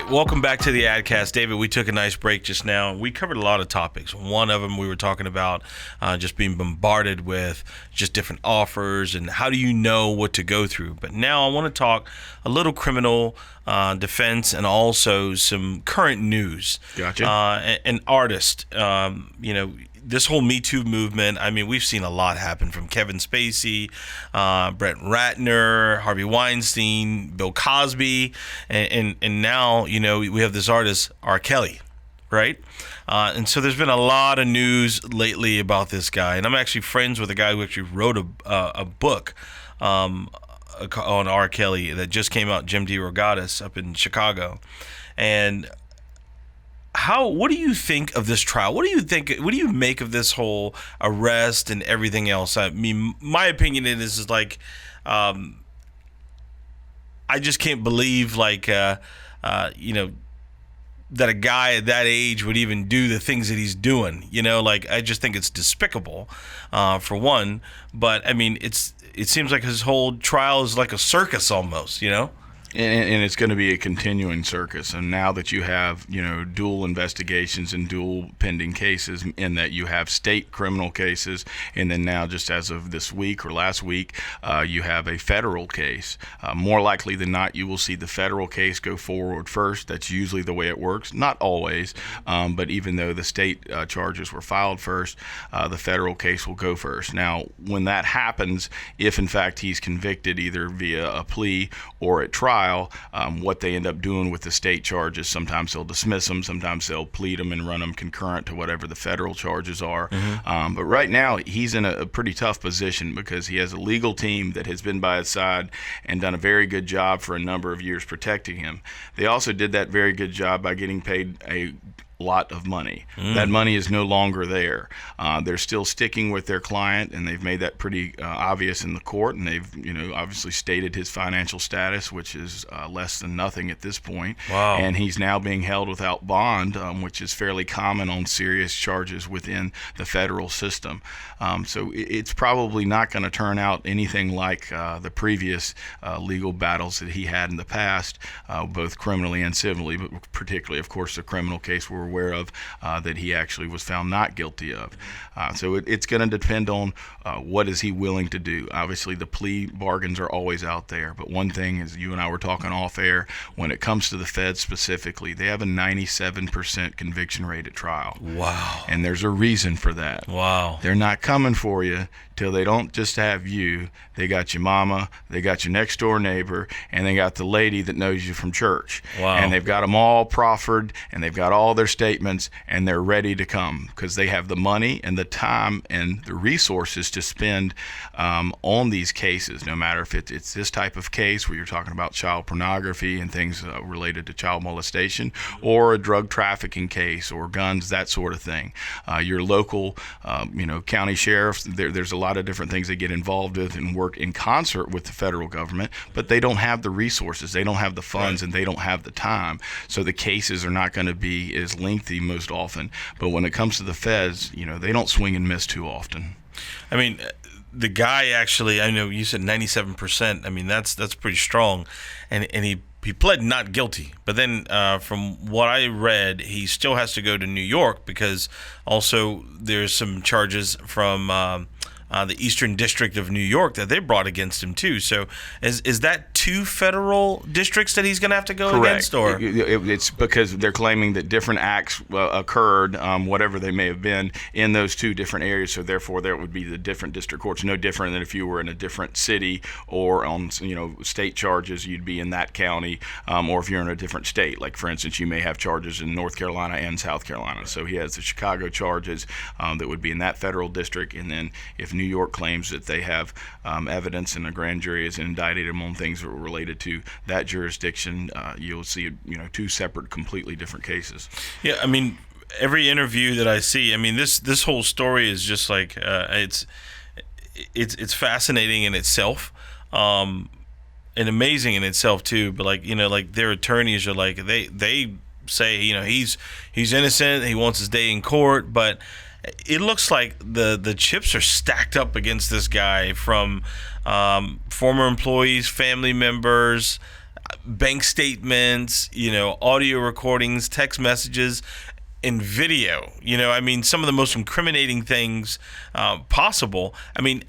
right, welcome back to the AdCast. David, we took a nice break just now. We covered a lot of topics. One of them we were talking about just being bombarded with just different offers and how do you know what to go through. But now I want to talk a little criminal defense and also some current news. Gotcha. An artist, this whole Me Too movement, I mean, we've seen a lot happen from Kevin Spacey, Brett Ratner, Harvey Weinstein, Bill Cosby, and now, we have this artist, R.Kelly, right? And so there's been a lot of news lately about this guy. And I'm actually friends with a guy who actually wrote a book on R. Kelly that just came out, Jim DeRogatis, up in Chicago. And what do you think of this trial? What do you make of this whole arrest and everything else? I mean, my opinion is like, I just can't believe that a guy at that age would even do the things that he's doing. I just think it's despicable, for one. But I mean, it seems like his whole trial is like a circus almost, And it's going to be a continuing circus. And now that you have, dual investigations and dual pending cases, in that you have state criminal cases, and then now just as of this week or last week, you have a federal case. More likely than not, you will see the federal case go forward first. That's usually the way it works. Not always, but even though the state charges were filed first, the federal case will go first. Now, when that happens, if in fact he's convicted either via a plea or at trial, what they end up doing with the state charges, sometimes they'll dismiss them, sometimes they'll plead them and run them concurrent to whatever the federal charges are. Mm-hmm. But right now, he's in a pretty tough position because he has a legal team that has been by his side and done a very good job for a number of years protecting him. They also did that very good job by getting paid a lot of money. That money is no longer there. They're still sticking with their client, and they've made that pretty obvious in the court, and they've obviously stated his financial status, which is less than nothing at this point. Wow. And he's now being held without bond, which is fairly common on serious charges within the federal system. So it's probably not going to turn out anything like the previous legal battles that he had in the past, both criminally and civilly, but particularly, of course, the criminal case we're aware of that he actually was found not guilty of. So it's going to depend on what is he willing to do. Obviously, the plea bargains are always out there, but one thing is, you and I were talking off air, when it comes to the feds specifically, they have a 97% conviction rate at trial. Wow. And there's a reason for that. Wow. They're not coming for you till they don't just have you. They got your mama, they got your next door neighbor, and they got the lady that knows you from church. Wow. And they've got them all proffered, and they've got all their statements, and they're ready to come because they have the money and the time and the resources to spend on these cases, no matter if it's this type of case where you're talking about child pornography and things related to child molestation, or a drug trafficking case or guns, that sort of thing. Your local county sheriff, there's a lot of different things they get involved with and work in concert with the federal government, but they don't have the resources, they don't have the funds, and they don't have the time. So the cases are not going to be as lengthy most often. But when it comes to the feds, they don't swing and miss too often. I mean, the guy actually, I know you said 97%. I mean, that's pretty strong. And he pled not guilty. But then from what I read, he still has to go to New York because also there's some charges from the Eastern District of New York that they brought against him too. So is that two federal districts that he's going to have to go Correct. against? Or it's because they're claiming that different acts occurred, whatever they may have been, in those two different areas. So therefore, there would be the different district courts. No different than if you were in a different city or on state charges, you'd be in that county, or if you're in a different state. Like for instance, you may have charges in North Carolina and South Carolina. So he has the Chicago charges that would be in that federal district, and then if New York claims that they have evidence and a grand jury has indicted him on things that were related to that jurisdiction, you'll see two separate, completely different cases. Yeah, I mean, every interview that I see, I mean, this whole story is just like it's fascinating in itself, and amazing in itself too. But like their attorneys are like they say he's innocent, he wants his day in court, but it looks like the chips are stacked up against this guy from former employees, family members. bank statements, audio recordings, text messages, and video. I mean, some of the most incriminating things possible. I mean,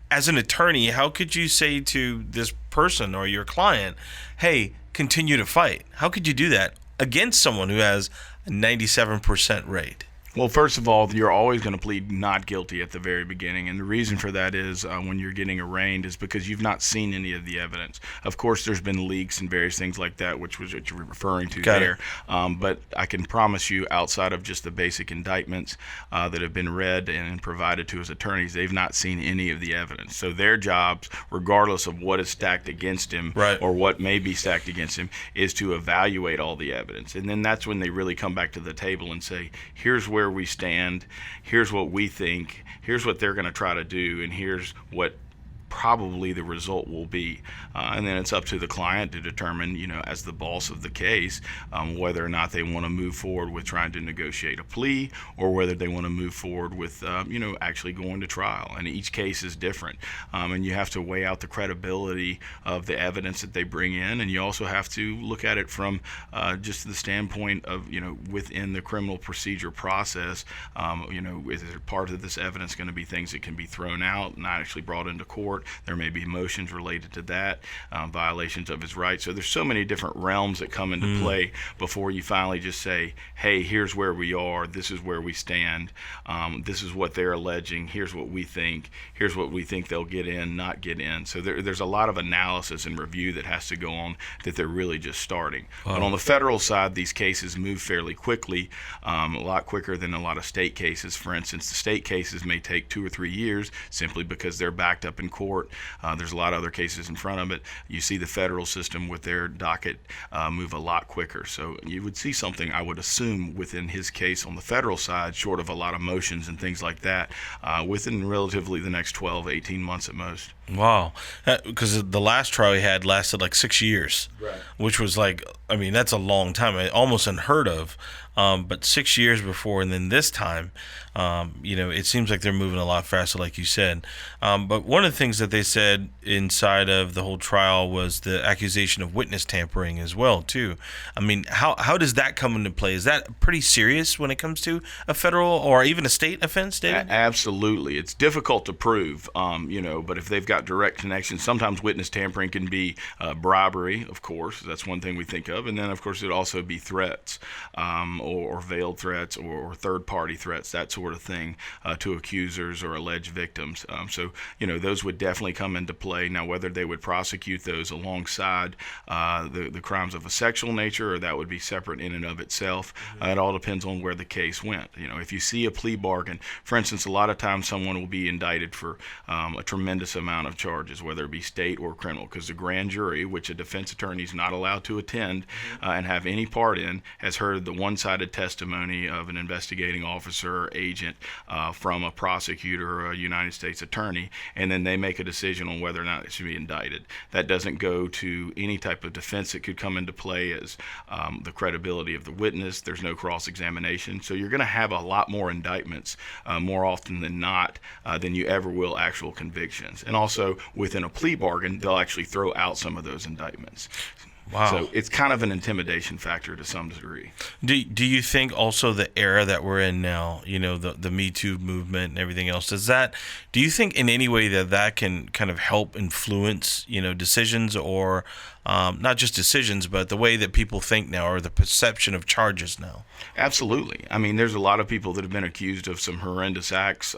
as an attorney, how could you say to this person or your client, hey, continue to fight? How could you do that against someone who has a 97% rate? Well, first of all, you're always going to plead not guilty at the very beginning. And the reason for that is when you're getting arraigned is because you've not seen any of the evidence. Of course, there's been leaks and various things like that, which was what you were referring to there. But I can promise you, outside of just the basic indictments that have been read and provided to his attorneys, they've not seen any of the evidence. So their jobs, regardless of what is stacked against him or what may be stacked against him, is to evaluate all the evidence. And then that's when they really come back to the table and say, here's where we stand, here's what we think, here's what they're going to try to do, and here's what probably the result will be. And then it's up to the client to determine, as the boss of the case, whether or not they want to move forward with trying to negotiate a plea or whether they want to move forward with, actually going to trial. And each case is different. And you have to weigh out the credibility of the evidence that they bring in. And you also have to look at it from just the standpoint of, within the criminal procedure process, is there part of this evidence going to be things that can be thrown out, not actually brought into court? There may be motions related to that, violations of his rights. So there's so many different realms that come into play before you finally just say, hey, here's where we are, this is where we stand, this is what they're alleging, here's what we think they'll get in, not get in. So there's a lot of analysis and review that has to go on that they're really just starting. But on the federal side, these cases move fairly quickly, a lot quicker than a lot of state cases. For instance, the state cases may take 2 or 3 years simply because they're backed up in court. There's a lot of other cases in front of it. You see the federal system with their docket move a lot quicker. So you would see something, I would assume, within his case on the federal side, short of a lot of motions and things like that, within relatively the next 12, 18 months at most. Wow. Because the last trial he had lasted like 6 years, which was that's a long time, almost unheard of. But 6 years before, and then this time, it seems like they're moving a lot faster, like you said. But one of the things that they said inside of the whole trial was the accusation of witness tampering as well, too. I mean, how does that come into play? Is that pretty serious when it comes to a federal or even a state offense, David? Absolutely. It's difficult to prove, but if they've got direct connections, sometimes witness tampering can be bribery, of course. That's one thing we think of. And then, of course, it'd also be threats. Or veiled threats or third-party threats, that sort of thing, to accusers or alleged victims. So those would definitely come into play. Now, whether they would prosecute those alongside the crimes of a sexual nature or that would be separate in and of itself, it all depends on where the case went. If you see a plea bargain, for instance, a lot of times someone will be indicted for a tremendous amount of charges, whether it be state or criminal, because the grand jury, which a defense attorney is not allowed to attend and have any part in, has heard the one-sided testimony of an investigating officer or agent from a prosecutor or a United States attorney, and then they make a decision on whether or not it should be indicted. That doesn't go to any type of defense that could come into play as the credibility of the witness. There's no cross-examination. So you're going to have a lot more indictments more often than not than you ever will actual convictions. And also within a plea bargain, they'll actually throw out some of those indictments. Wow. So it's kind of an intimidation factor to some degree. Do you think also the era that we're in now, the Me Too movement and everything else, do you think in any way that can kind of help influence, decisions or not just decisions, but the way that people think now or the perception of charges now? Absolutely. I mean, there's a lot of people that have been accused of some horrendous acts,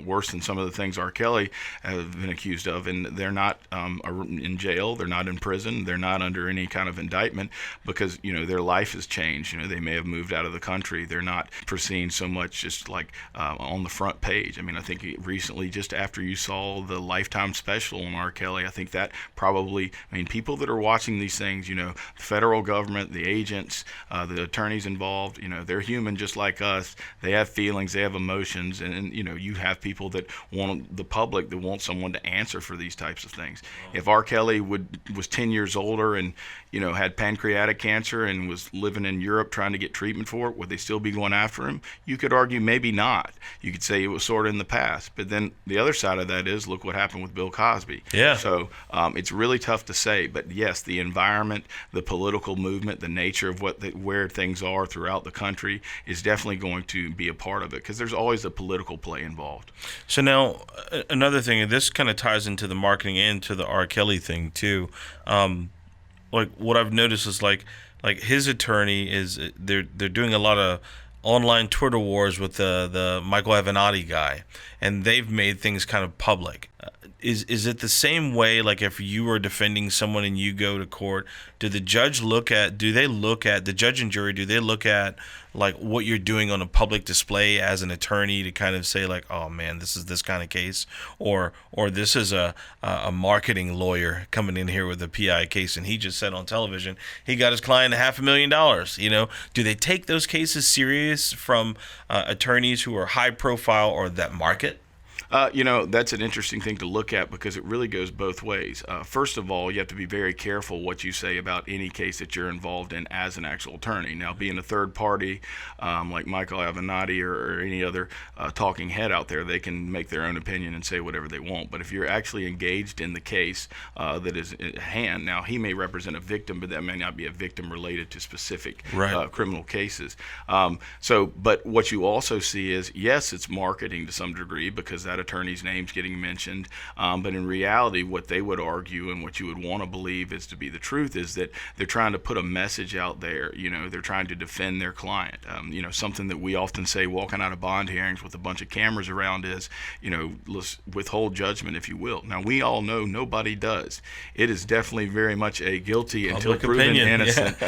worse than some of the things R.Kelly have been accused of, and they're not in jail, they're not in prison, they're not under any kind of indictment because, their life has changed. They may have moved out of the country. They're not foreseen so much just like on the front page. I mean, I think recently, just after you saw the Lifetime special on R.Kelly, I think that probably, people that are watching these things, the federal government, the agents, the attorneys involved, they're human just like us. They have feelings, they have emotions, and you have people that want the public that want someone to answer for these types of things. If R.Kelly was 10 years older and had pancreatic cancer and was living in Europe trying to get treatment for it, would they still be going after him? You could argue maybe not. You could say it was sort of in the past. But then the other side of that is, look what happened with Bill Cosby. Yeah. So it's really tough to say. But that, yes, the environment, the political movement, the nature of where things are throughout the country is definitely going to be a part of it, because there's always a political play involved. So now, another thing, and this kind of ties into the marketing and to the R.Kelly thing too. Like what I've noticed is like his attorney is they're doing a lot of online Twitter wars with the Michael Avenatti guy, and they've made things kind of public. Is it the same way? Like if you were defending someone and you go to court, do the judge the judge and jury, do they look at like what you're doing on a public display as an attorney to kind of say like, oh man, this is this kind of case, or this is a marketing lawyer coming in here with a PI case and he just said on television he got his client $500,000. You know, do they take those cases serious from attorneys who are high profile or that market? That's an interesting thing to look at, because it really goes both ways. First of all, you have to be very careful what you say about any case that you're involved in as an actual attorney. Now, being a third party, like Michael Avenatti or any other talking head out there, they can make their own opinion and say whatever they want. But if you're actually engaged in the case that is at hand, now he may represent a victim, but that may not be a victim related to specific criminal cases. But what you also see is, yes, it's marketing to some degree, because that attorney's name's getting mentioned, but in reality what they would argue and what you would want to believe is to be the truth is that they're trying to put a message out there. They're trying to defend their client. Something that we often say walking out of bond hearings with a bunch of cameras around is, let's withhold judgment, if you will. Now, we all know nobody does. It is definitely very much a guilty until proven innocent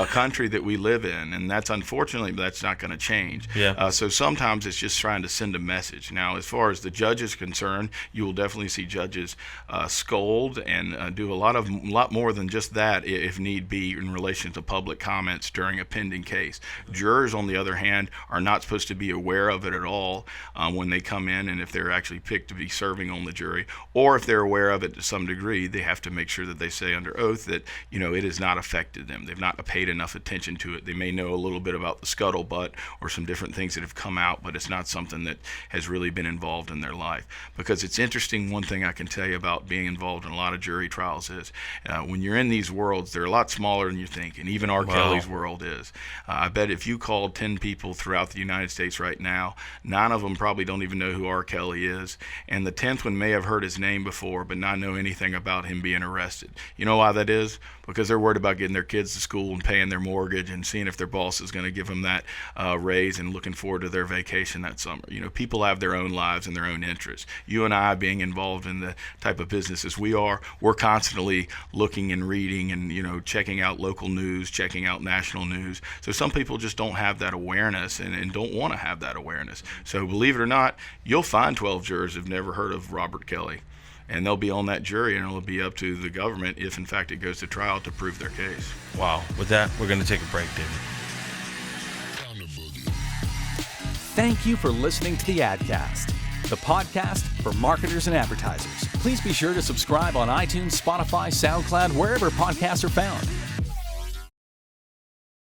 country that we live in, and that's unfortunately, but that's not going to change. So sometimes it's just trying to send a message. Now, as far as the judge is concerned, you will definitely see judges scold and do a lot more than just that, if need be, in relation to public comments during a pending case. Jurors, on the other hand, are not supposed to be aware of it at all when they come in, and if they're actually picked to be serving on the jury, or if they're aware of it to some degree, they have to make sure that they say under oath that it has not affected them. They've not paid enough attention to it. They may know a little bit about the scuttlebutt or some different things that have come out, but it's not something that has really been involved in their life. Because it's interesting, one thing I can tell you about being involved in a lot of jury trials is when you're in these worlds, they're a lot smaller than you think, and even R.Kelly's world is. I bet if you called 10 people throughout the United States right now, 9 of them probably don't even know who R.Kelly is, and the 10th one may have heard his name before but not know anything about him being arrested. You know why that is? Because they're worried about getting their kids to school and paying their mortgage and seeing if their boss is going to give them that raise and looking forward to their vacation that summer. People have their own lives and their own interests. You and I, being involved in the type of businesses we are, we're constantly looking and reading and checking out local news, checking out national news. So some people just don't have that awareness and don't want to have that awareness. So believe it or not, you'll find 12 jurors who've never heard of Robert Kelly, and they'll be on that jury, and it'll be up to the government, if in fact it goes to trial, to prove their case. Wow. With that, we're going to take a break, David. Thank you for listening to the AdCast, the podcast for marketers and advertisers. Please be sure to subscribe on iTunes, Spotify, SoundCloud, wherever podcasts are found.